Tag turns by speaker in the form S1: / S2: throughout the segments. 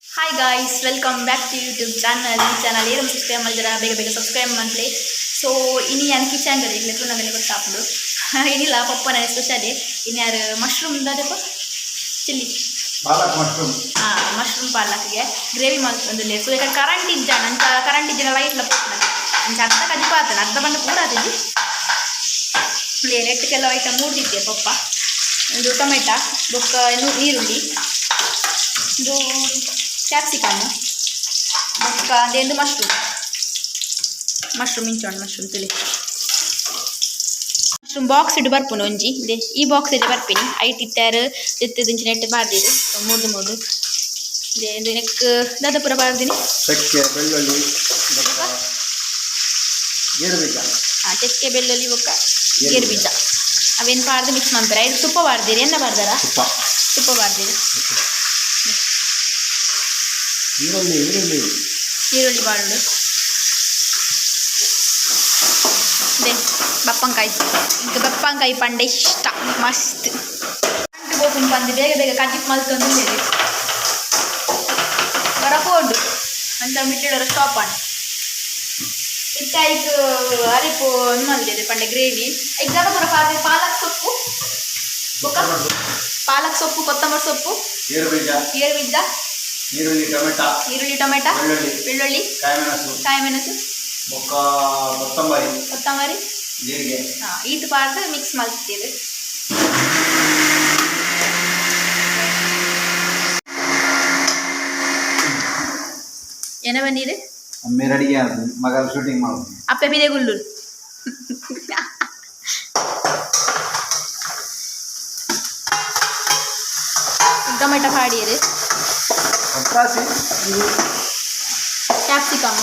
S1: Hi guys, welcome back to YouTube channel. ಈ channel ಏರಂ subscribe ಮಾಡಿದಾರ ಬೇಗ ಬೇಗ ಸಬ್ಸ್ಕ್ರೈಬ್ ಮಾಡಲಿ. ಸೊ ಇನ್ನು ಯಾನ್ ಕಿಚನ್ ಗಡಿ ಇಲ್ಲೂ ನನಗೆ ಗೊತ್ತಾಗ್ದು ಏನಿಲ್ಲ ಪಪ್ಪ ನನಗೆ ಸ್ಪೆಷಲಿ ಇನ್ಯಾರು ಮಶ್ರೂಮ್ ಅದಪ್ಪ ಚಿಲ್ಲಿ ಮಶ್ರೂಮ್ ಪಾಲಕ್ಗೆ ಗ್ರೇವಿ ಮಾಡ್ಕೊಂಡ್ಲೆ. ಸೊ ಈಗ ಕರೆಂಟ್ ಇದ್ದಾನ ಅಂತ ಕರೆಂಟ್ ಇದ್ದಿನ ಲೈಟ್ಲ ಪೋಗ್ತಾನೆ ಅಂಚ ಅರ್ಧ ಕಜ್ಜಿ ಪಾತಾನೆ ಅರ್ಧ ಬಂದು ಪೂರ ಆತಿದ್ದಿ ನೆಟ್ಟು ಕೆಲವು ಐಟಮ್ ಮೂಡ್ದಿದ್ದೆ ಪಪ್ಪ. ಒಂದು ಟೊಮೆಟೊ ಬೊಕ್ಕ ಈರುಳ್ಳಿ, ಇದು ಕ್ಯಾಪ್ಸಿಕಮ್ ಬೊಕ್ಕ ಅದೊಂದು ಮಶ್ರೂಮ್ ಇಂಚೋಣ ಮಶ್ರೂಮ್ ತುಳಿ ಮಶ್ರೂಮ್ ಬಾಕ್ಸ್ ಇಟ್ಟು ಬರ್ಪುನು ಒಂಜಿ ಇದೆ ಈ ಬಾಕ್ಸ್ ಇಟ್ಟು ಬರ್ಪಿನಿ ಐಟ್ ಇಟ್ಟಾರು ಜೆತ್ತದ ಇಂಚು ನೆಟ್ಟು ಬಾರ್ದಿರು ಮೂರ್ದು ಇದೆ ನೆಕ್ ದಾದ ಪೂರ ಬಾರ್ದಿನಿ ಚಕ್ಕೆ ಬೆಳ್ಳುಳ್ಳಿ ಬೊಕ್ಕ ಗೇರು ಬೀಜ ಅವೇನು ಬಾರ್ದು ಮಿಕ್ಸ್ ಮಾಡ್ತಾರೆ. ಐದು ತುಪ್ಪ ಬಾರ್ದಿರಿ ಎನ್ನ ಬಾರ್ದಾರ ತುಪ್ಪ ಬಾರ್ದಿರಿ. ಈರುಳ್ಳಿ ಬಾಳುಡು ಇದೆ ಬಪ್ಪಂಕಾಯಿ. ಈಗ ಬಪ್ಪಂಕಾಯಿ ಪಂಡ ಇಷ್ಟ ಮಸ್ತ್ ಅಂಟು ಬೋಪುಂಡು ಬಂದು ಬೇಗ ಬೇಗ ಕಜ್ಜಿಪ್ ಮಲ್ತೊಂದು ಹೇಳಿ ಬರಪೋಡು ಅಂತ ಮಿಟ್ಟಿಡೋರು ಸ್ಟಾಪ್ ಆನ್ ಇತ್ತ ಈಗ ಅರಿಪು ಮಲ್ದಿದೆ ಪಂಡೆ ಗ್ರೇವಿ. ಈಗ ಜನ ಪೂರ ಪಾಲಕ್ ಸೊಪ್ಪು ಬೊಕ್ಕ ಪಾಲಕ್ ಸೊಪ್ಪು, ಕೊತ್ತಂಬರಿ ಸೊಪ್ಪು, ಗೇರು ಬೀಜ, ಈರುಳ್ಳಿ ಟೊಮೆಟೊ, ಬೆಳ್ಳುಳ್ಳಿ, ಕಾಯಿಮೆಣಸು, ಕೊತ್ತಂಬರಿ, ಈತು ಪಾರ್ದು ಮಿಕ್ಸ್ ಮಾಡ್ತೀವಿ. ಏನ ಬಂದಿದೆ ಅಪ್ಪೆ ಬಿದೆ ಗುಲ್ಲು ಟೊಮೆಟೊ ಹಾಡಿಯರು, ಕ್ಯಾಪ್ಸಿಕಮ್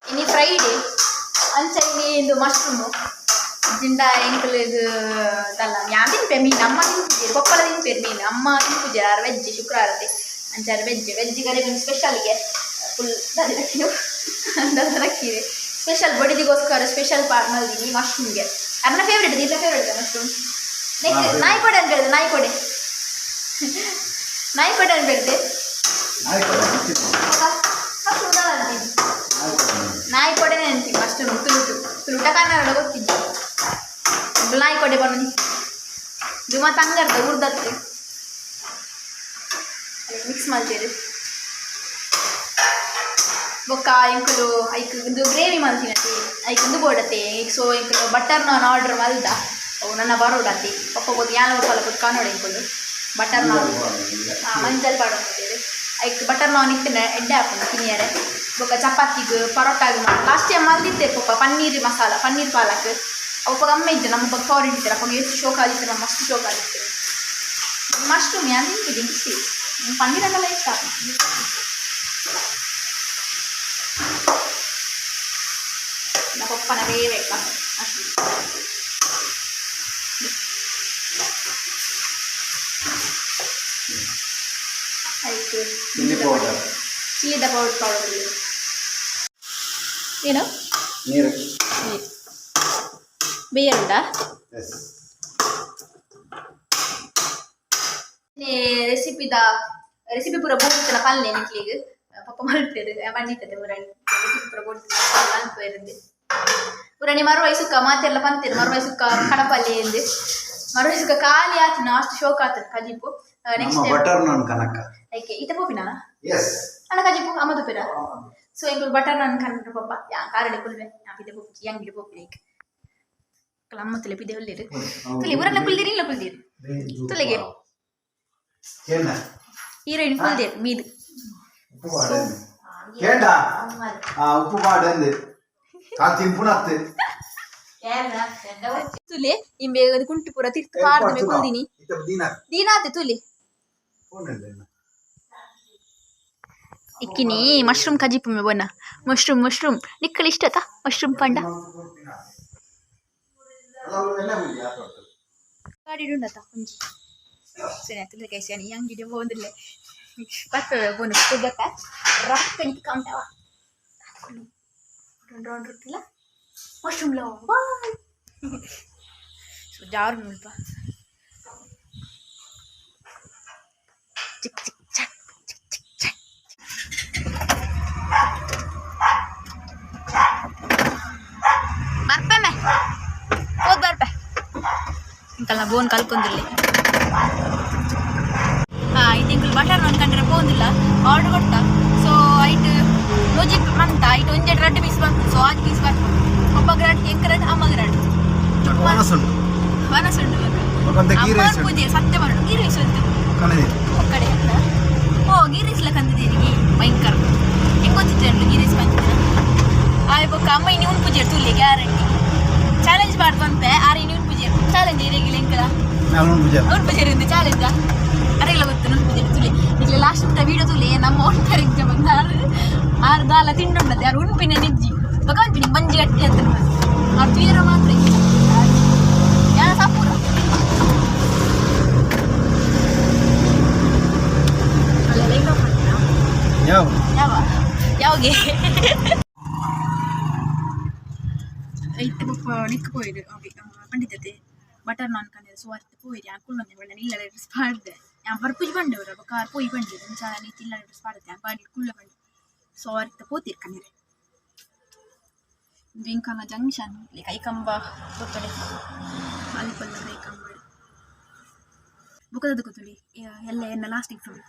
S1: ಇನ್ನು ಫ್ರೈಡೆ ಅಂಚ ಇದು ಮಶ್ರೂಮು ಜಿಂಡ ಎಂಕಲ್ ಇದು ತಲ್ಲ ಯಾನ್ ತಿನ್ಪೆ ಮೀನು ಅಮ್ಮ ತಿನ್ಪುಜೇರು ಕೊಪ್ಪಳ ತಿನ್ಪೇರು ಮೀನು ಅಮ್ಮ ತಿನ್ಪುಜೇರು ಆರು ವೆಜ್ ಶುಕ್ರವಾರತೆ ಅಂಚಾರು ವೆಜ್ಜಿಗರೆ ಸ್ಪೆಷಲ್ಗೆ ಫುಲ್ ದರಕ್ಕಿದೆ ಸ್ಪೆಷಲ್ ಬಡಿದಿಗೋಸ್ಕರ ಸ್ಪೆಷಲ್ ಪಾರ್ಟ್ ಮಲ್ದಿನಿ ಮಶ್ರೂಮ್ಗೆ. ಅನ್ನ ಫೇವ್ರೇಟ್ ಇಲ್ಲ ಫೇವ್ರೇಟ್ ಮಶ್ರೂಮ್. ನೆಕ್ಸ್ಟ್ ನಾಯಿಕೊಡೆ ಅಂತ ಹೇಳಿದೆ ನಾಯಿಕೊಡೆ ಅಂತ ಹೇಳಿದೆ ನಾಯಿಕೊಡೆನೇ ಅಂತೀವಿ ಮಶ್ರೂಮ್ ತುಳುಟ ಕನ್ನಡ ಗೊತ್ತಿದ್ದು ನಾಯಿಕೊಡೆ ಬಂದು ಇದು ಮತ್ತೆ ಹಂಗರ್ದ ಉರ್ದತ್ತೆ ಮಿಕ್ಸ್ ಮಾಡ್ತೀರಿ ಬೊಕ್ಕ ಇಂಕಲು ಐಕ್ ಇದು ಗ್ರೇವಿ ಮಲ್ತಿನತಿ ಐಕೊಂದು ಬೋಡತ್ತೆ. ಸೊ ಇಂಕಲು ಬಟರ್ ನಾನ್ ಆರ್ಡರ್ ಮಲ್ದ ಅವು ನನ್ನ ಬರೋಡತಿ ಪಪ್ಪ ಗೊತ್ತು ಯಾನ ಪಲ್ಲ ಗೊತ್ತು ಕಾನೋಡ ಇಂಕಲು ಬಟರ್ ನಾನ್ ಮಂಜಲ್ ಪಾಡೋದಿದೆ ಐಕ್ ಬಟರ್ ನಾನ್ ಇತ್ತಿನ ಎಡ್ಡೆ ಹಾಕೊಂಡು ತಿನ್ನಿಯಾರೆ ಬೊಕ್ಕ ಚಪಾತಿಗೆ ಪರೋಟಾಗಿ ಮಾಡಿ ಲಾಸ್ಟ್ ಟೈಮ್ ಮಲ್ದಿತ್ತೆ ಪಪ್ಪ ಪನ್ನೀರ್ ಮಸಾಲ ಪನ್ನೀರ್ ಪಾಲಕ್ ಅವು ಅಮ್ಮ ಇದ್ದೆ ನಮ್ಮ ಬಗ್ಗೆ ಫಾರಿನ್ ಇರ್ತಾರೆ ಅಪ್ಪ ಎಷ್ಟು ಶೋಕ ಆಗಿತ್ತು ನಮ್ಮ ಮಸ್ತ್ ಶೋಕ ಆಗಿತ್ತು. ಮಶ್ರೂಮ್ ಯಾರು ನಿಂತಿದೆ ಇಸಿ ಪನ್ನೀರನ್ನೆಲ್ಲ ಇಷ್ಟ ನಮ್ಮ ಪಪ್ಪನ ಬೇಬೇಕು ಮಶ್ರೂಮ್. ಆಯ್ತು ಚಿಲ್ಲಿದ ಪೌಡರ್ ಏನು ನೀರು ಬೇಯರುಂಡ ರೆಸಿಪಿ ಪೂರ ಬೋಡ್ತಿನ ಪಲ್ಲೆ ನಿಕ್ಲಿಗೆ ಪಪ್ಪ ಮಲ್ಪೇರು ಪಂಡಿತದೆ ಪೂರ ರೆಸಿಪಿ ಪೂರ ಬೋಡ್ತಿನ ಮಲ್ಪೇರಿಂದು ಪೂರ ನೀ ಮರುವಾಯಿ ಸುಕ್ಕ ಮಾತೆಲ್ಲ ಪಂತೇರು ಮರುವಾಯಿ ಸುಕ್ಕ ಕಡಪಲ್ಲೆ ಎಂದು ಮರುವಾಯಿ ಸುಕ್ಕ ಖಾಲಿ ಆತನ ಅಷ್ಟು ಶೋಕ ಆತನ ಕಜಿಪು. ನೆಕ್ಸ್ಟ್ ಐಕೆ ಈತ ಪೋಪಿನ ಅಣ್ಣ ಕಜಿಪು ಅಮ್ಮ ತುಪ್ಪಿರ. ಸೊ ಇಂಕಲ್ ಬಟರ್ ನಾನ್ ಕನ್ನಡ ಪಪ್ಪ ಯಾ ಕಾರಡೆ ಕುಲ್ವೆ ನಾ ಪಿದೆ ಪೋಪಿ ಯಂಗಿಡೆ ಪೋಪಿ ಐಕೆ ಅಮ್ಮ ತುಲೆ ಪಿದೆ ಹೊಲ್ಲಿರು ತುಲಿ ಊರನ್ನ ಕುಲ್ದಿರಿ ಇಲ್ಲ ಕುಲ್ದಿರಿ ತುಲೆಗೆ ಹೀರೋಯಿನ್ ಕುಲ್ದಿರು ಮೀದು ತುಲೆ ಇಂಬೆ ಕುಂಟು ಪೂರ ತಿರ್ತು ಪಾರ್ದು ಕುಲ್ದಿನಿ ದೀನಾತೆ ತುಲಿ ಇಕ್ಕಿನಿ ಮಶ್ರೂಮ್ ಕಜಿಪು ಮೇ ಬನ್ನ ಮಶ್ರೂಮ್ ನಿಕ್ಕಲು ಇಷ್ಟತಾ ಮಶ್ರೂಮ್ ಪಂಡ ಗಾಡಿಡುಂಡತ ಒಂಜಿ ಸರಿ ತುಲೆ ಕೈಸಿಯಾನಿ ಅಂಗಿಡಿ ಹೋದಿಲ್ಲೆ ಬರ್ತವೆ ಬೋನು ಕುದ್ದತ್ತ ರೊಕ್ಕ ನಿಕ್ಕಾಂಟವ ರೌಂಡ್ ಇರ್ತಿಲ್ಲ ಮಶ್ರೂಮ್ ಲವ್ ಬಾಯ್ ಸೊ ಜಾರು ಮುಲ್ಪ ಚಿಕ್ ಚಿಕ್ ಚಕ್ ಚಿಕ್ ಚಿಕ್ ಚಕ್ ಬರ್ಪೆಮೆ ಹೋದ್ ಬರ್ಪೆ ಇಂಕಲ್ಲ ಬೋನ್ ಕಲ್ಕೊಂದಿರ್ಲಿ ಇದು ಇಂಕಲ್ ಬಟರ್ ಅನ್ಕೊಂಡ್ರೆ ಬೋಂದಿಲ್ಲ ಆರ್ಡರ್ ಕೊಡ್ತಾ ಸೊ ಐಟ್ ಲೋಜಿಕ್ ಮಂತ ಐಟ್ ಒಂಜೆಡ್ ರಡ್ಡು ಪೀಸ್ ಬರ್ತು ಸೊ 6 ಪೀಸ್ ಬರ್ತು ಒಬ್ಬಗ ರಡ್ಡು ಎಂಕ ರಡ್ಡು ಅಮ್ಮಗ ರಡ್ಡು ವನಸುಂಡು ಅಮ್ಮ ಪೂಜೆ ಸತ್ಯ ಮಾಡು ಗೀ ರೈಸ್ ಅಂತ ಒಕ್ಕಡೆ ಅಂತ ಓ ಗೀ ರೈಸ್ ಲಕ್ಕಂದಿದ್ದೀರಿ ಭಯಂಕರ ಹೆಂಗೆ ಗೊತ್ತಿತ್ತು ಗೀ ರೈಸ್ ಬಂದಿದ್ದೀರ ಆಯ್ಬೊಕ್ಕ ಅಮ್ಮ ಇನ್ನೂ ಪೂಜೆ ತುಲ್ಲಿ ಗ್ಯಾರಂಟಿ ಚಾಲೆಂಜ್ ಮಾಡ್ತು ಅಂತೆ ಆರು ಇನ್ನೂ ಪೂಜೆ ಚಾಲೆಂಜ್ ಇರೇಗಿಲ್ಲ ಹೆಂಗಲ್ಲ ಅವ್ನು ಪೂಜೆ ಇருந்து ಚಾಲೆಂಜಾ ಅರೆಲ್ಲ ಗೊತ್ತು ನನ್ನ ಪೂಜೆ ತುಲಿ ಈಗ ಲಾಸ್ಟ್ ಊಟ ವೀಡಿಯೋ ತುಲಿ ನಮ್ಮ ಓಣ್ತಾರ ಎಕ್ಸಾಮ್ ಅಂತ ಆರು ದಾಲ ತಿಂಡುಂಡದ್ದು ಯಾರು ಉಣ್ಪಿನ ನಿಜ್ಜಿ ಭಗವಂತಿನಿ ಮಂಜಿ ಗಟ್ಟಿ ಅಂತ ಅವ್ರು ತೀರ ಮಾತ್ರ ಯಾರ ಸಾಪೂರ ಯಾವಾಗೆ ನಿಕ್ಕ போயிடு அப்படி பண்டித்தது பட்டர் நான் கண்டது சுவார்த்து போயிடு அக்குள்ள வந்து வெள்ள நீல ட்ரெஸ் பாடுது நான் பர்புஜ் பண்டவர் அப்ப கார் போய் பண்டிது சால நீ தில்ல ட்ரெஸ் பாடுது பாடி குள்ள பண்டி சுவார்த்து போத்திருக்கேன் ವೆಂಕನ ಜಂಕ್ಷನ್ ಕೈಕಂಬ ಗೊತ್ತಡೆ ಅಲ್ಲಿಪಲ್ಲ ಕೈಕಂಬ ಬುಕ್ಕದ ಗೊತ್ತಡಿ ಎಲ್ಲ ಎನ್ನ ಲಾಸ್ಟ್ ಎಕ್ಸಾಮ್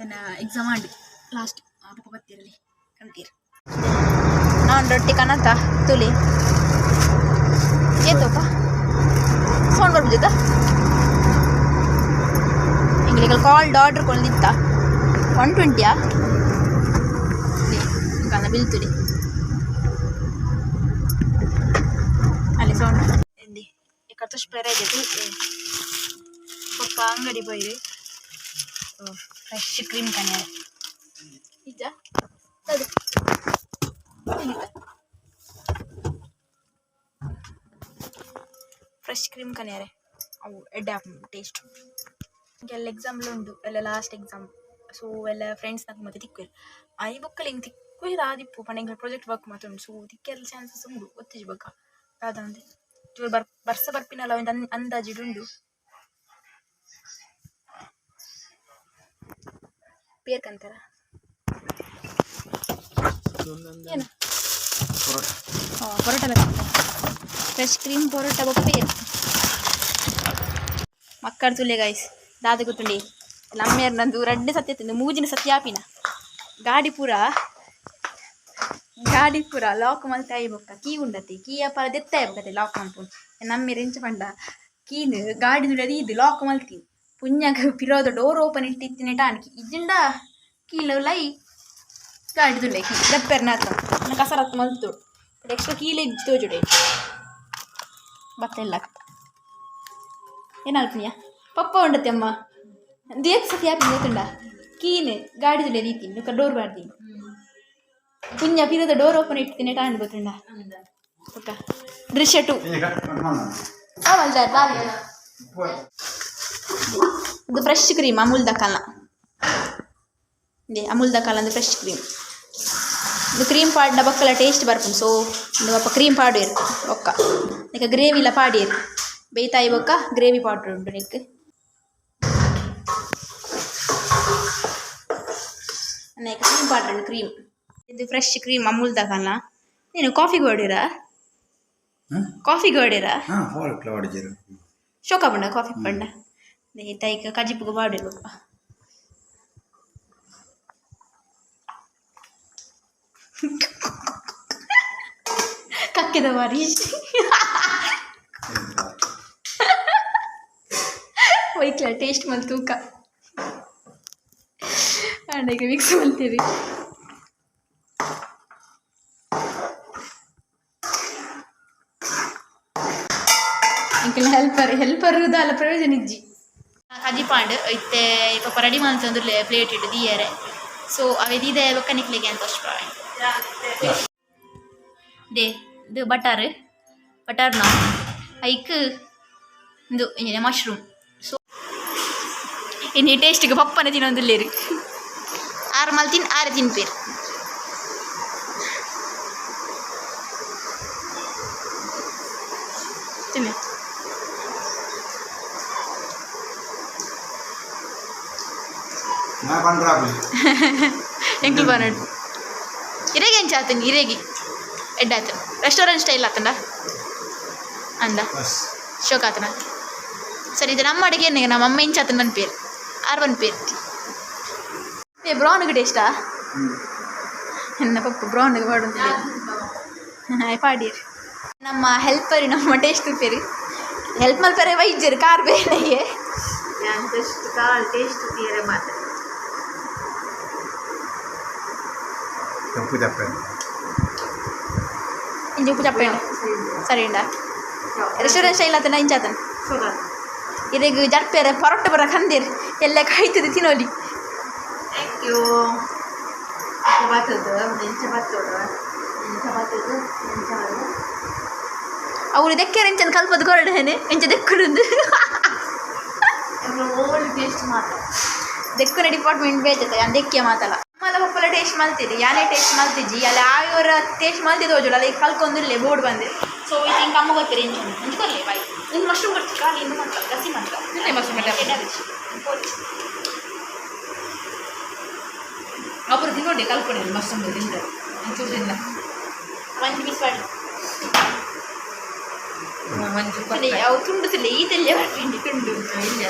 S1: ಎನ್ನ ಎಕ್ಸಾಮ್ ಮಾಡಿ ಲಾಸ್ಟ್ ಬುಕ್ಕ ಬರ್ತಿರಲಿ ಕಂತೀರ ನಾನು ರೊಟ್ಟಿ ಕನತ ತುಲಿ ಏತೋಪ ಸೌಂಡ್ ಬರ್ಬಿದ್ದ ಹಿಂಗೆ ಕಾಲ್ಡ್ ಆರ್ಡರ್ ಕೊಂಡಿತ್ತ 120ಯಾ ಕನ್ನ ಬಿಲ್ ತುಡಿ ಅಲ್ಲಿ ಸೌಂಡ್ ಎಂದಿ ఇక్కడ ಸ್ಪ್ರೇ ಇದೆ ಪಪ್ಪ ಅಂಗಡಿ போயிரு ಫ್ರೆಶ್ ಕ್ರೀಮ್ ಕನ್ಯಾ ಇಜ್ಜ ತದು ಫ್ರೆಶ್ ಕ್ರೀಮ್ ಕನ್ಯಾರೆ ಅವು ಎಡ್ಡೆ ಟೇಸ್ಟ್ ಎಲ್ಲ ಎಕ್ಸಾಮ್ಲು ಉಂಡು ಎಲ್ಲ ಲಾಸ್ಟ್ ಎಕ್ಸಾಮ್ ಸೊ ಎಲ್ಲ ಫ್ರೆಂಡ್ಸ್ నాకు ಮತ್ತೆ ತಿಕ್ಕು ಐ ಬುಕ್ಕಲ್ಲಿ ಹಿಂಗೆ ತಿಕ್ಕು ರಾದಿಪ್ಪು ಪಣೆಂಗೆ ಪ್ರಾಜೆಕ್ಟ್ ವರ್ಕ್ ಮಾತುಂಡು ಸೊ ತಿಕ್ಕೆಲ್ಲ ಚಾನ್ಸಸ್ ಉಂಡು ಗೊತ್ತಿಜ್ ಬೇಕಾ ರಾದಂದೆ ಇವರು ಬರ್ಸ ಬರ್ಪಿನಲ್ಲ ಒಂದು ಅಂದಾಜಿಡುಂಡು ಪೇರ್ಕಂತಾರ ಏನು ಪರೋಟ ಬೇಕಂತ ಫ್ರೆಶ್ ಕ್ರೀಮ್ ಪರೋಟ ಪೇರ್ ಮಕ್ಕಳ ತುಲ್ಲೆ ಗೈಸ್ ದಾದ ಗೊತ್ತುಂಡಿ ನಮ್ಮೇರ್ ನಂದು ರಡ್ಡೆ ಸತ್ಯ ತಿಂದು ಮೂಜಿನ ಸತ್ಯಾಪಿನ ಗಾಡಿ ಪೂರ ಲಾಕ್ ಮಲ್ತಾ ಬೊಕ್ಕ ಕೀ ಉಂಡತಿ ಕೀ ಅಪ್ಪ ದೆತ್ತ ಬೊಕ್ಕತೆ ಲಾಕ್ ಮಲ್ಪುಂಡು ನಮ್ಮೇರ್ ಎಂಚ ಪಂಡ ಕೀನು ಗಾಡಿ ದುಡದಿ ಇದು ಲಾಕ್ ಮಲ್ತಿ ಪುಣ್ಯಾಗ ಪಿರೋದ ಡೋರ್ ಓಪನ್ ಇಟ್ಟಿತ್ತಿನ ಟಾಣಿಕಿ ಇಜ್ಜಿಂಡ ಕೀಲ ಲೈ ಗಾಡಿ ದುಲ್ಲೆ ಕೀ ದಪ್ಪೆರ್ನಾಥ ಕಸರತ್ತು ಮಲ್ತು ಎಕ್ಸ್ಟ್ರಾ ಕೀಲೆ ಇದ್ದು ತೋಜುಡೆ ಬತ್ತೆಲ್ಲ ಏನಲ್ಪನಿಯ ಪಪ್ಪ ಉಂಡತಿ ಅಮ್ಮ ದೇಕ್ ಸತಿ ಯಾಕೆ ಗೊತ್ತುಂಡ ಕೀನು ಗಾಡಿ ದುಲ್ಲೆ ರೀತಿ ಡೋರ್ ಬಾಡ್ತೀನಿ ಪುಣ್ಯ ಪಿರೋದ ಡೋರ್ ಓಪನ್ ಇಟ್ಟಿನ ಟಾಣ್ ಗೊತ್ತುಂಡ ಓಕ ದೃಶ್ಯ 2 ಇದು ಫ್ರೆಶ್ ಕ್ರೀಮ್ ಅಮೂಲ್ ದಕಾಲ ಅಮೂಲ್ ದಕಾಲ ಅಂದ್ರೆ ಫ್ರೆಶ್ ಕ್ರೀಮ್ ಇದು ಕ್ರೀಮ್ ಪಾಡ್ನ ಬಕ್ಕಲ ಟೇಸ್ಟ್ ಬರ್ಪುಂಡು ಸೊ ಇದು ಅಪ್ಪ ಕ್ರೀಮ್ ಪಾಡು ಇರು ಒಕ್ಕ ಈಗ ಗ್ರೇವಿಲ ಪಾಡಿ ಇರು ಬೇಯ್ತಾಯಿ ಬೊಕ್ಕ ಗ್ರೇವಿ ಪೌಡ್ರ್ ಉಂಟು ನಿಕ್ಕೆ ನೆಕ್ ಕ್ರೀಮ್ ಪೌಡ್ರ್ ಉಂಟು ಕ್ರೀಮ್ ಇದು ಫ್ರೆಶ್ ಕ್ರೀಮ್ ಅಮೂಲ್ ದಕಾಲ ನೀನು ಕಾಫಿಗೆ ಹೊಡಿರಾ ಶೋಕ ಬಂಡ ಕಾಫಿ ಪಂಡ ತೈಕ ಕಜಿಪುಗ ಬಾಡಿರ್ಬೇಕ ಕಕ್ಕೆದ ಬಾರಿ ವೈಕ್ಲ ಟೇಸ್ಟ್ ಮಲ್ ತೂಕ ಈಗ ಮಿಕ್ಸ್ ಮಾಡ್ತೀವಿ ಇಂಕಲ್ ಹೆಲ್ಪರ್ ದಾಲ ಪ್ರಯೋಜನ ಇಜ್ಜಿ ಕಜಿಪಾಂಡ್ ಇತ್ತೆ ಇಪ್ಪ ರೆಡಿ ಮಾಡ್ತಂದ್ರೆ ಪ್ಲೇಟ್ ಇಟ್ಟು ದಿಯರೆ ಸೊ ಅವೆ ದೀದೆ ಬೊಕ್ಕನಿಕ್ಲಿಗೆ ಅಂತ ಅಷ್ಟು ದೇ ಇದು ಬಟರ್ನ ಐಕ್ ಇದು ಏನೇ ಮಶ್ರೂಮ್ ಸೊ ಇನ್ನು ಟೇಸ್ಟಿಗೆ ಪಪ್ಪನ ತಿನ್ನೊಂದಿಲ್ಲೇರಿ ಆರು ತಿನ್ಪೇರು ತಿನ್ನ ಎಂಕಲ್ ಬಾನಡ್ ಇರೇಗಿ ಎಂಚ ಆತಂಗೆ ಇರೇಗಿ ಎಡ್ಡಾತ ರೆಸ್ಟೋರೆಂಟ್ ಸ್ಟೈಲ್ ಆತಂಡ ಅಂದ ಶೋಕ್ ಆತನ ಸರಿ ಇದು ನಮ್ಮ ಅಡುಗೆ ನಮ್ಮ ಅಮ್ಮ ಇಂಚ ಆತನ ಒಂದು ಪೇರು ಆರು ಪೇರು ಏ ಬ್ರೌನ್ಗೆ ಟೇಸ್ಟಾ ಎನ್ನ ಪಪ್ಪು ಬ್ರೌನ್ಗೆ ಮಾಡು ಪಾಡೀರ್ ನಮ್ಮ ಹೆಲ್ಪರ್ ನಮ್ಮ ಟೇಸ್ಟ್ ಪೇರು ಹೆಲ್ಪ್ ಮಲ್ಪರೆ ವೈದ್ಯರು ಕಾರ್ ಬೇನೆಗೆ
S2: ಟೇಸ್ಟ್ ಕಾಳು ಟೇಸ್ಟ್ ತೀರೆ ಮಾತ್ರ
S3: ಉಪ್ಪು ಚಪ್ಪೆ
S1: ಇಂಜಿ ಉಪ್ಪು ಚಪ್ಪೆ ಸರಿ ಉಂಡ ರೆಸ್ಟೋರೆಂಟ್ ಸ್ಟೈಲ್ ಆತನ ಇಂಚಾತನ ಇರೆಗ್ ಜಡ್ಪೇರ ಪರೋಟ ಬರ ಕಂದಿರ್ ಎಲ್ಲ ಕಾಯ್ತದೆ ತಿನ್ನೋಲಿ
S2: ಥ್ಯಾಂಕ್ ಯು ಬರ್ತದ ಎಂಚ ಬರ್ತದ ಎಂಚ ಬರ್ತದ ಎಂಚ ಬರ್ತದ
S1: ಅವ್ರು ದೆಕ್ಕರೆ ಎಂಚನ ಕಲ್ಪದ ಕೊರಡೇನೆ ಎಂಚ ದೆಕ್ಕುಡುಂದು
S2: ಓಲ್ಡ್ ಟೇಸ್ಟ್ ಮಾತ್ರ
S1: ದೆಕ್ಕುನ ಡಿಪಾರ್ಟ್ಮೆಂಟ್ ಬೇಜತ್ತೆ ನಾನು ದೆಕ್ಕೆ ಮಾತಲ್ಲ ಮಲ್ಲ ಪಪ್ಪಲ ಟೇಸ್ಟ್ ಮಲ್ತಿದ್ದೆ ಯಾನೇ ಟೇಸ್ಟ್ ಮಲ್ತಿಜ್ಜಿ ಅಲ್ಲಿ ಆಯೋರ ಟೇಸ್ಟ್ ಮಲ್ತಿದ್ದು ಹೋಜೋಳು ಅಲ್ಲಿ ಕಲ್ಕೊಂದಿರಲಿ ಬೋರ್ಡ್ ಬಂದೆ ಸೊ ಇದು ಹಿಂಗೆ ಅಮ್ಮ ಗೊತ್ತಿರಿ ಎಂಚ್ಕೊರ್ಲಿ ಬಾಯಿ ಇನ್ನು ಮಶ್ರೂಮ್ ಬರ್ತಿ ಕಾಲಿ ಇನ್ನು ಮಾತ್ರ ಗಸಿ ಮಾತ್ರ
S2: ಇಲ್ಲೇ ಮಶ್ರೂಮ್ ಅಪರ ತಿನ್ನೋಡಿ ಕಲ್ಕೊಂಡಿಲ್ಲ ಮಶ್ರೂಮ್ ತಿಂದ ಒಂಚೂರು ತಿಂದ
S1: ಮಂಚು ಮಿಸ್ ಮಾಡಿ
S2: ಮಂಚು
S1: ಅಲ್ಲಿ ಅವು ತುಂಡು ತಿಲ್ಲ ಈದೆಲ್ಲ ಬರ್ತೀನಿ ತುಂಡು
S2: ಇಲ್ಲ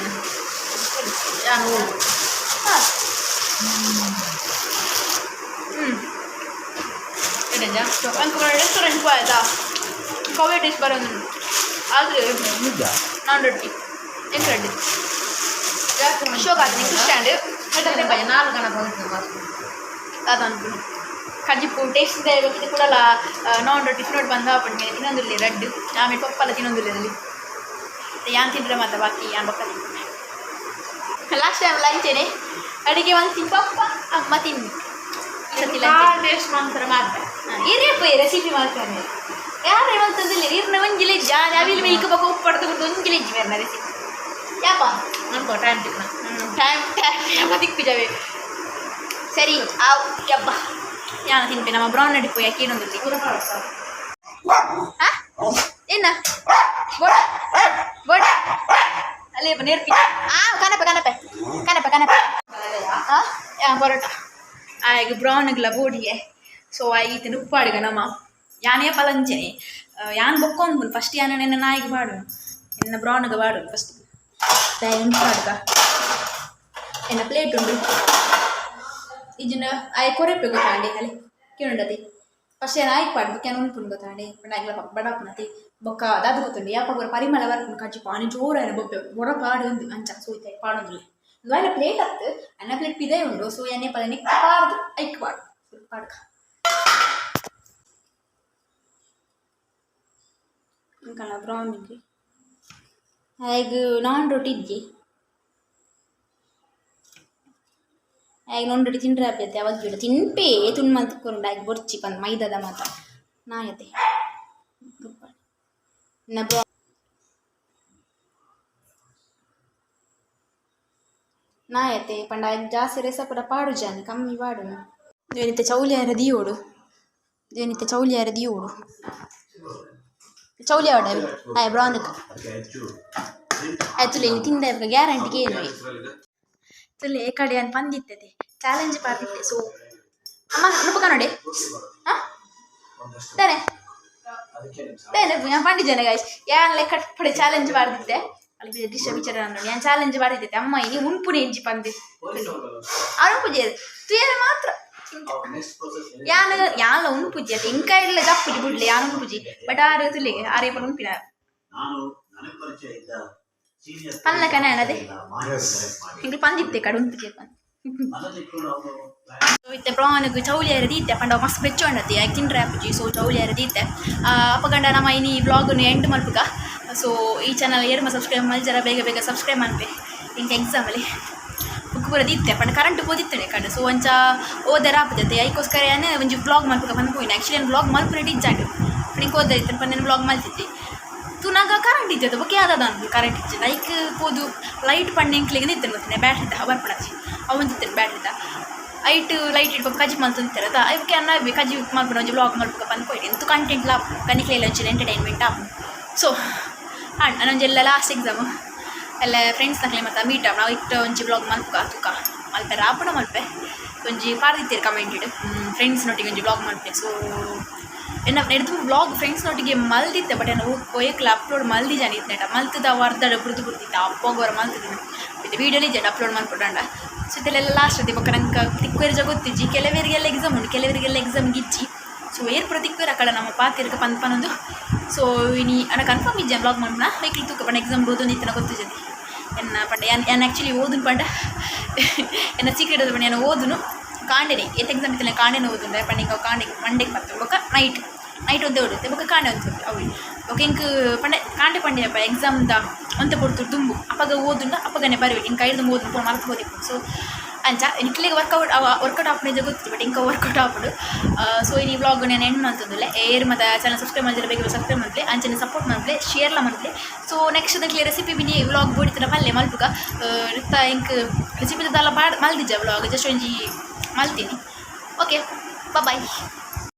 S2: ನಾನು ಹೋಗು
S1: ಹಾಂ ಅಂಕ ರೆಸ್ಟೋರೆಂಟ್ ಹೋಯ್ತಾ ಕವೆ ಟೇಸ್ಟ್ ಬರೋದು ಆದರೆ ನಾನ್ ರೊಟ್ಟಿ ಎಂಟು ರೊಟ್ಟಿ ಶೋಕ್ ಆತ ನಿಂಗೆ ಸ್ಟ್ಯಾಂಡ್
S2: ನಾಲ್ಕು ಗಣ ಬಂತು
S1: ಅದಂತು ಕಜ್ಜಿಪ್ಪು ಟೇಸ್ಟ್ ಇದೆ ಇದು ಕೂಡಲ್ಲ ನಾನ್ ರೊಟ್ಟಿ ತಿನ್ನೋಡು ಬಂದ ಪಡ್ಮೇಲೆ ತಿನ್ನೊಂದಿರಲಿ ರಡ್ಡು ಆಮೇಲೆ ಪಪ್ಪಲ್ಲ ತಿನ್ನೊಂದಿರಲಿ ಯಾನ್ ತಿಂದ್ರೆ ಮತ್ತೆ ಬಾಕಿ ಯಾನ್ ಬಕ್ಕಲ್ಲಿ ಲಾಸ್ಟ್ ಟೈಮ್ ಲಂಚೇನೆ ಅಡುಗೆ ಒಂದು ತಿನ್ ಪಪ್ಪ ಅಮ್ಮ ತಿನ್ನಿ
S2: ಟೇಸ್ಟ್ ಮಾತ್ರ ಮಾಡ್ದೆ
S1: ಇರಿಯಪ್ಪ ರೆಸಿಪಿ ಮಾಡ್ತಾನೆ ಯಾರು ಹೇಳ್ತಂದಿಲ್ಲ ಇರ್ನ ಒಂಜಿಲ ಅವಿಲ್ ಮಿಲ್ಕ್ ಬೇಕು ಉಪ್ಪು ಪಡೆದು ಬಿಟ್ಟು ಒಂಜಿಲ ಇಜ್ಜಿ ಬೇರೆ ರೆಸಿಪಿ ಯಾಪ
S2: ಅನ್ಕೋ ಟೈಮ್ ತಿನ್ನ
S1: ಟೈಮ್ ದಿಕ್ಕು ಜಾವೆ ಸರಿ ಆವ್ ಯಬ್ಬ ಯಾನ ತಿನ್ಪೆ ನಮ್ಮ ಬ್ರೌನ್ ನಡಿಪು ಯಾಕೆ ಇನ್ನೊಂದು ಏನ ಬೋಡ ಬೋಡ ಅಲ್ಲೇ ನೇರ್ಪಿ ಕನಪೆ ಕನಪೆ ಕನಪೆ ಕನಪೆ ಪರೋಟ ಆಗ ಬ್ರೌನ್ಗ್ಲ ಬೋಡಿಗೆ ಸೊ ಆಯ್ತು ಉಪ್ಪಾಡಿಗ ನಮ್ಮ ಯಾನೇ ಪಲಂಚನೆ ಯಾನ್ ಬೊಕ್ಕೊಂಡು ಫಸ್ಟ್ ಯಾನ ನೆನ್ನ ನಾಯಿಗೆ ಬಾಡು ಎನ್ನ ಬ್ರೌನ್ಗೆ ಬಾಡು ಫಸ್ಟ್ ಉಪ್ಪಾಡ್ಗ ಎನ್ನ ಪ್ಲೇಟ್ ಉಂಡು ಇದನ್ನ ಆಯ್ ಕೊರೆಪೆ ಗೊತ್ತಾಂಡೆ ಅಲ್ಲಿ ಕೇಳುಂಡತಿ ಫಸ್ಟ್ ಏನು ಆಯ್ಕೆ ಪಾಡು ಬೊಕ್ಕ ಉಂಪುಂಡು ಗೊತ್ತಾಂಡೆ ಪಂಡ ಬಡಾಪನತಿ ಬೊಕ್ಕ ಅದು ಗೊತ್ತುಂಡು ಯಾಪ ಪರಿಮಳ ಬರ್ಪುಂಡು ಕಜ್ಜಿ ಪಾನಿ ಜೋರಾಯನ ಬೊಪ್ಪೆ ಬೊಡ ಪಾಡು ಒಂದು ಅಂಚ ಸೋಯ್ತಾಯಿ ಪಾಡೊಂದಿಲ್ಲ ಒಂದು ಪ್ಲೇಟ್ ಹತ್ತು ಅನ್ನ ಪ್ಲೇಟ್ ಪಿದೇ ಉಂಡು ಸೊ ಎಣ್ಣೆ ಪದ ನೆಕ್ ಪಾಡ್ದು ಐಕ್ ಪಾಡು ಪಾಡ್ಕ ಇಂಕಲ್ಲ ಬ್ರೌನಿಗೆ ಹೇಗೆ ನಾನ್ ರೊಟ್ಟಿ ಇದ್ದಿ ಹೇಗೆ ನಾನ್ ರೊಟ್ಟಿ ತಿಂಡ್ರೆ ಹಬ್ಬತ್ತೆ ಅವಾಗ ಬಿಡು ತಿನ್ಪೇ ತುಣ್ ಮಲ್ತ್ಕೊಂಡು ಆಗಿ ಬೊರ್ಚಿ ಬಂದು ಮೈದಾದ ಮಾತ ನಾಯತೆ ಇನ್ನ ನಾಯತೆ ಪಂಡ ಜಾಸ್ತಿ ರೆಸಪುರ ಪಾಡು ಜಾನಿ ಕಮ್ಮಿ ಪಾಡು ದೇನಿತ ಚೌಲಿಯಾರ ದಿಯೋಡು ದೇನಿತ ಚೌಲಿಯಾರ ದಿಯೋಡು ಚೌಲಿ ಆಡ ಆಯ್ ಬ್ರೌನ್ಗೆ ಆಯ್ತು ಇಲ್ಲಿ ತಿಂದ ಗ್ಯಾರಂಟಿಗೆ ಏನು ತುಲೆ ಕಡೆ ಅಂತ ಬಂದಿತ್ತದೆ ಚಾಲೆಂಜ್ ಪಾರ್ತಿದ್ದೆ ಸೊ ಅಮ್ಮ ನುಪ್ಪಕ ನೋಡಿ ಹಾಂ ತಾನೆ ತಾನೆ ನಾನು ಪಂಡಿದ್ದೇನೆ ಗಾಯ್ಸ್ ಯಾನ್ ಲೆಕ್ಕ ಪಡೆ ಚಾಲೆಂಜ್ ಮಾಡ್ತಿದ್ದೆ ಅಲ್ಲಿ ಡಿಶ ವಿಚಾರ ನೋಡಿ ನಾನು ಚಾಲೆಂಜ್ ಮಾಡಿದ್ದೆ ಅಮ್ಮ ಇಲ್ಲಿ ಉಂಪುನೆ ಎಂಜಿ ಪಂದಿ ಅನುಪುಜೆ ತುಯರ ಮಾತ್ರ ಯಾನ ಉಂಪುಜಿ ಅದು ಇಂಕ ಇಲ್ಲ ದಪ್ಪುಜಿ ಬಿಡ್ಲಿ ಯಾನು ಉಂಪುಜಿ ಬಟ್ ಆರು ತುಲಿಗೆ ಆರೇ ಪಡ ಉಂಪಿನ ಪಲ್ಲ ಕನೆ ಅದೇ ಹಿಂಗೆ ಪಂದಿತ್ತೆ ಕಡೆ ಉಂಪುಜಿ ಇತ್ತೆ ಪ್ರಾನ್ಗೆ ಚೌಲಿಯಾರ ದೀತೆ ಪಂಡ ಮಸ್ತ್ ಬೆಚ್ಚೊಂಡತಿ ಯಾಕೆ ತಿಂಡ್ರೆ ಅಪ್ಪುಜಿ ಸೊ ಚೌಲಿಯಾರ ದೀತೆ ಅಪ್ಪಗಂಡ ನಮ್ಮ ಇನಿ ವ್ಲಾಗ್ನು ಎಂಡ್ ಮಲ್ಪುಗ ಸೊ ಈ ಚಾನಲ್ ಏರ್ಮ ಸಬ್ಸ್ಕ್ರೈಬ್ ಮಲ್ಜರ ಬೇಗ ಬೇಗ ಸಬ್ಸ್ಕ್ರೈಬ್ ಮಾಡ್ಬೇ ಹಿಂಗೆ ಎಕ್ಸಾಮಲ್ಲಿ ಬುಕ್ ಪೂರ ದಿತ್ತೆ ಪಂಡ ಕರೆಂಟ್ ಓದಿತ್ತೇನೆ ಕಡೆ ಸೊ ಒಂಚ ಓದರ ಆಪತ್ತೆ ಅದಕ್ಕೋಸ್ಕರ ಏನೇ ಒಂಜಿ ವ್ಲಾಗ್ ಮಲ್ಪುಗ ಬಂದ್ಪೋಯಿನ ಆ್ಯಕ್ಚುಲಿ ನಾನು ವ್ಲಾಗ್ ಮಲ್ಪುರ ಇಜ್ಜಾಂಡು ನಿಂಗೆ ಓದಿತ್ತು ಪಂಡ ನಾನು ವ್ಲಾಗ್ ಮಲ್ತಿದ್ದೆ ತುನಾಗ ಕರೆಂಟ್ ಇದ್ದದ್ದು ಬೊಕ್ಕೆ ಯಾವ್ದು ಅಂದು ಕರೆಂಟ್ ಇচ্ছে ಲೈಕ್ ಪೋದು ಲೈಟ್ ಪಣ್ಣೆಂಕ್ಲಿಗೆ ನಿಂತೆ ಗೊತ್ತೇನೆ ಬ್ಯಾಟ್ರಿ ಇದ್ದ ಬರ್ಪಡಚ್ಚಿ ಅವನ್ ತಿಂತೇನೆ ಬ್ಯಾಟ್ರಿ ಇದ್ದ ಲೈಟ್ ಇಟ್ಕೊಂಡು ಕಜ್ಜಿ ಮಲ್ತಂತಾರೆ ಅದ ಇವಕ್ಕೆ ಅನ್ನ ಕಜ್ಜಿ ಮಾಡ್ಕೊಂಡು ಒಂಜಿ ವ್ಲಾಗ್ ಮಾಡ್ಬೇಕು ಬಂದ್ಕೊಯ್ತು ಎಂತು ಕಂಟೆಂಟ್ ಲಾಪ್ ಕನಿಕ್ಲೆಲ್ಲ ಒಂಚೂರು ಎಂಟರ್ಟೈನ್ಮೆಂಟ್ ಆಪು ಸೊ ನನ್ನೊಂಜೆಲ್ಲ ಲಾಸ್ಟ್ ಎಕ್ಸಾಮು ಎಲ್ಲ ಫ್ರೆಂಡ್ಸ್ ನಕ್ಲೆ ಮತ್ತು ಮೀಟ್ ನಾವು ಇಟ್ಟು ಒಂಜಿ ವ್ಲಾಗ್ ಮಲ್ಪುಗ ತುಕ ಮಲ್ಪೆ ರಾಪಣ ಮಲ್ಪೆ ಒಂಜಿ ಪಾರ್ದಿತ್ತೇರು ಕಮೆಂಟೆಡ್ ಫ್ರೆಂಡ್ಸ್ನೊಟ್ಟಿಗೆ ಒಂಜಿ ಬ್ಲಾಗ್ ಮಲ್ಪೆ. ಸೊ ಎನ್ನ ನೆಡ್ದು ಬ್ಲಾಗ್ ಫ್ರೆಂಡ್ಸ್ನೊಟ್ಟಿಗೆ ಮಲ್ದಿತ್ತೆ ಬಟ್ ಎನ್ನ ಕೊಯ್ಯಕ್ಕಲ್ಲ ಅಪ್ಲೋಡ್ ಮಲ್ದಿ ಜನ ಇತ್ತೇಟ ಮಲ್ತದ ವರ್ದಡ ಬುರ್ದು ಬುರ್ದಿತ್ತ ಅಪ್ಪಗೋರ ಮಲ್ತಿದ್ದೀನಿ ಇದು ವೀಡಿಯೋಲಿ ಜನ ಅಪ್ಲೋಡ್ ಮಾಡ್ಕೊಡಂಡ. ಸೊ ಇದೆಲ್ಲ ಲಾಸ್ಟ್ ಅದೇ ಬೊಕ್ಕ ನಂಗೆ ತಿಕ್ವೇರ್ಜ ಗೊತ್ತಿಜ್ಜಿ ಕೆಲವರಿಗೆಲ್ಲ ಎಕ್ಸಾಮ್ ಉಂಟು ಕೆಲವರಿಗೆಲ್ಲ ಎಕ್ಸಾಮ್ ಗಿಜ್ಜಿ. ಸೊ ಏರ್ ಪುರ ತಿಕ್ವೇರ್ ಅಕ್ಕಡ ನಮ್ಮ ಪಾತಿರ್ಕ ಪನ್ಪನೊಂದು. ಸೊ ಇನಿ ಅಣ್ಣ ಕನ್ಫರ್ಮ್ ಇಜ್ಜೆ ಬ್ಲಾಗ್ ಮಾಡ್ಬಿಡ ವೈಕಲ್ ತೂಕ ಪಂಡ ಎಕ್ಸಾಮ್ ಓದೊಂದು ಇತ್ತನ ಗೊತ್ತಿಜ್ಜತಿ ಎನ್ನ ಪಂಡ ಏನು ಆ್ಯಕ್ಚುಲಿ ಓದುನು ಪಂಡ ಎನ್ನ ಸೀಕ್ರೆಟ್ ಅದು ಪಂಡ ಏನು ಓದುನು ಕಾಂಡೆನೆ ಏತ್ ಎಕ್ಸಾಮ್ ಇತ್ತಲ್ಲ ಕಾಂಡೆನೆ ಓದುಂಡೆ ಪಂಡ ಹಿಂಗೆ ಕಾಂಡೆ ಮಂಡೆಗೆ ಬರ್ತವೆ ಬೊಕ್ಕ ನೈಟ್ ಒಂದೇ ಓಡುತ್ತೆ ಬೊಕ್ಕ ಕಾಂಡೆ ಒಂದು ಅವು ಓಕೆ ಹಿಂಗೆ ಪಂಡೆ ಕಾಂಡೆ ಪಂಡೆಯಪ್ಪ ಎಕ್ಸಾಮ್ದ ಅಂತ ಕೊಡ್ತು ದುಂಬು ಅಪ್ಪಗ ಓದುಂಡ ಅಪ್ಪಗನೆ ಬರಬೇಕು ಹಿಂಗೆ ಕೈದು ಓದು ಪೂರ ಮರ್ತು ಹೋದಿಪ್ಪು. ಸೊ ಅಂಚ ಇಟ್ಲಿಗೆ ವರ್ಕೌಟ್ ಆಪ್ನಿದೆ ಗೊತ್ತಿತ್ತು ಬಟ್ ಹಿಂಗೆ ವರ್ಕೌಟ್ ಆಪುಡು. ಸೊ ಈ ವ್ಲಾಗ್ ನಾನು ಎಂಡ್ ಮಾಡ್ತಂದಿಲ್ಲ ಏರ್ ಮತ್ತು ಚಾನಲ್ ಸಬ್ಸ್ಕ್ರೈಬ್ ಮಾಡಿದ್ರೆ ಬೇಗ ಸಬ್ಸ್ಕ್ರೈಬ್ ಮಾಡಲಿ ಅಂಚನೆ ಸಪೋರ್ಟ್ ಮಾಡಲಿ ಶೇರ್ಲ ಮಾಡಲಿ. ಸೊ ನೆಕ್ಸ್ಟ್ ಅದಕ್ಕೆ ರೆಸಿಪಿ ಬಿನಿ ವ್ಲಾಗ್ ಬೋಡಿತ್ತಿನ ಮಲ್ಲೆ ಮಲ್ಪುಗ ಇರ್ತಾ ಹಿಂಗೆ ರೆಸಿಪಿದೆಲ್ಲ ಮಲ್ದಿಜ್ಜ ವ್ಲಾಗ್ ಜಸ್ಟ್ ಒಂಜಿ ಮಲ್ತೀನಿ. Okay bye.